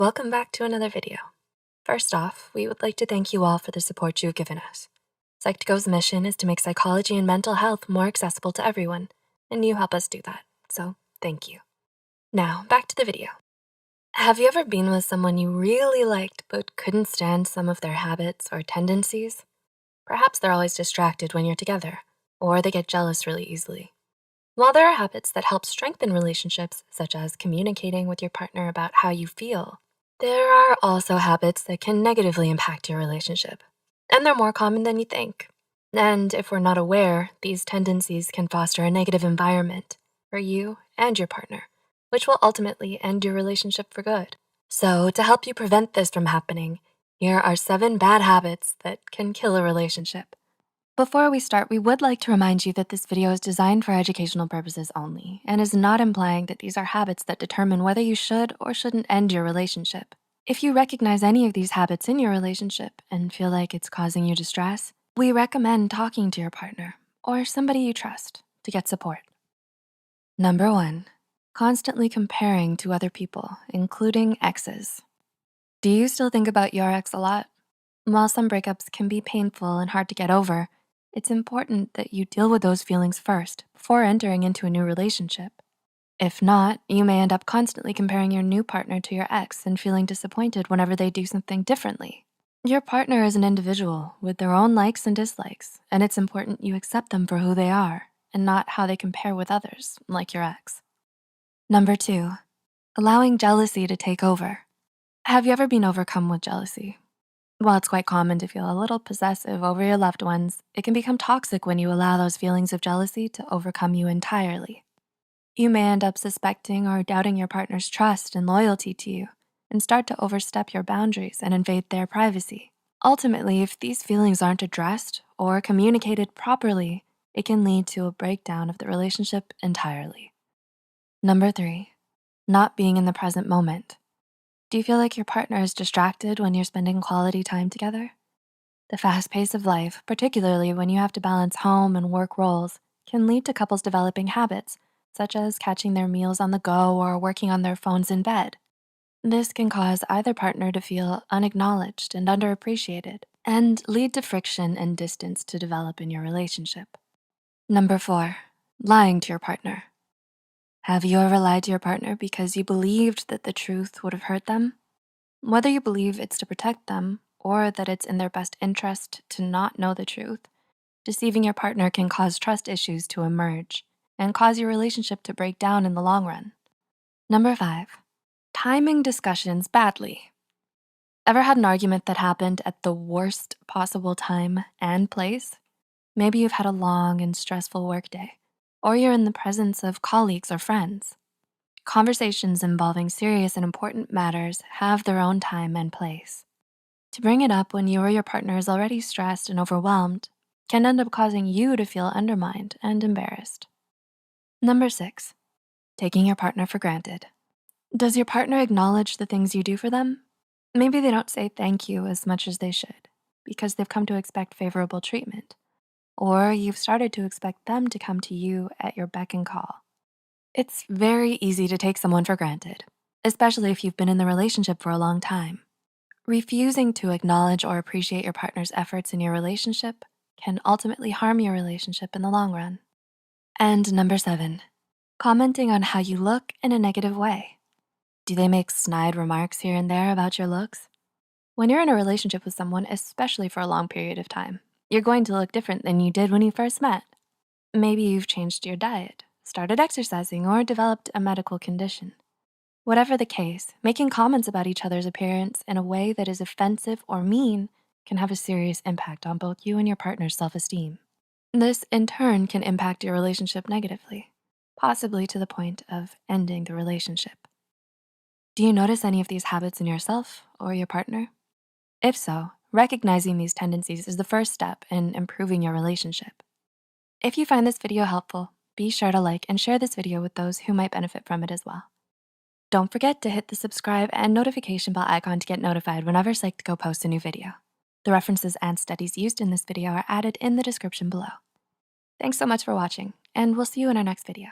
Welcome back to another video. First off, we would like to thank you all for the support you've given us. Psych2Go's mission is to make psychology and mental health more accessible to everyone, and you help us do that, so thank you. Now, back to the video. Have you ever been with someone you really liked but couldn't stand some of their habits or tendencies? Perhaps they're always distracted when you're together, or they get jealous really easily. While there are habits that help strengthen relationships, such as communicating with your partner about how you feel, there are also habits that can negatively impact your relationship, and they're more common than you think. And if we're not aware, these tendencies can foster a negative environment for you and your partner, which will ultimately end your relationship for good. So to help you prevent this from happening, here are 7 bad habits that can kill a relationship. Before we start, we would like to remind you that this video is designed for educational purposes only and is not implying that these are habits that determine whether you should or shouldn't end your relationship. If you recognize any of these habits in your relationship and feel like it's causing you distress, we recommend talking to your partner or somebody you trust to get support. Number 1, constantly comparing to other people, including exes. Do you still think about your ex a lot? While some breakups can be painful and hard to get over, it's important that you deal with those feelings first before entering into a new relationship. If not, you may end up constantly comparing your new partner to your ex and feeling disappointed whenever they do something differently. Your partner is an individual with their own likes and dislikes, and it's important you accept them for who they are and not how they compare with others, like your ex. Number 2, allowing jealousy to take over. Have you ever been overcome with jealousy? While it's quite common to feel a little possessive over your loved ones, it can become toxic when you allow those feelings of jealousy to overcome you entirely. You may end up suspecting or doubting your partner's trust and loyalty to you and start to overstep your boundaries and invade their privacy. Ultimately, if these feelings aren't addressed or communicated properly, it can lead to a breakdown of the relationship entirely. Number 3, not being in the present moment. Do you feel like your partner is distracted when you're spending quality time together? The fast pace of life, particularly when you have to balance home and work roles, can lead to couples developing habits, such as catching their meals on the go or working on their phones in bed. This can cause either partner to feel unacknowledged and underappreciated and lead to friction and distance to develop in your relationship. Number 4, lying to your partner. Have you ever lied to your partner because you believed that the truth would have hurt them? Whether you believe it's to protect them or that it's in their best interest to not know the truth, deceiving your partner can cause trust issues to emerge and cause your relationship to break down in the long run. Number 5, timing discussions badly. Ever had an argument that happened at the worst possible time and place? Maybe you've had a long and stressful workday, or you're in the presence of colleagues or friends. Conversations involving serious and important matters have their own time and place. To bring it up when you or your partner is already stressed and overwhelmed can end up causing you to feel undermined and embarrassed. Number 6, taking your partner for granted. Does your partner acknowledge the things you do for them? Maybe they don't say thank you as much as they should because they've come to expect favorable treatment, or you've started to expect them to come to you at your beck and call. It's very easy to take someone for granted, especially if you've been in the relationship for a long time. Refusing to acknowledge or appreciate your partner's efforts in your relationship can ultimately harm your relationship in the long run. And number 7, commenting on how you look in a negative way. Do they make snide remarks here and there about your looks? When you're in a relationship with someone, especially for a long period of time, you're going to look different than you did when you first met. Maybe you've changed your diet, started exercising, or developed a medical condition. Whatever the case, making comments about each other's appearance in a way that is offensive or mean can have a serious impact on both you and your partner's self-esteem. This in turn can impact your relationship negatively, possibly to the point of ending the relationship. Do you notice any of these habits in yourself or your partner? If so, recognizing these tendencies is the first step in improving your relationship. If you find this video helpful, be sure to like and share this video with those who might benefit from it as well. Don't forget to hit the subscribe and notification bell icon to get notified whenever Psych2Go posts a new video. The references and studies used in this video are added in the description below. Thanks so much for watching, and we'll see you in our next video.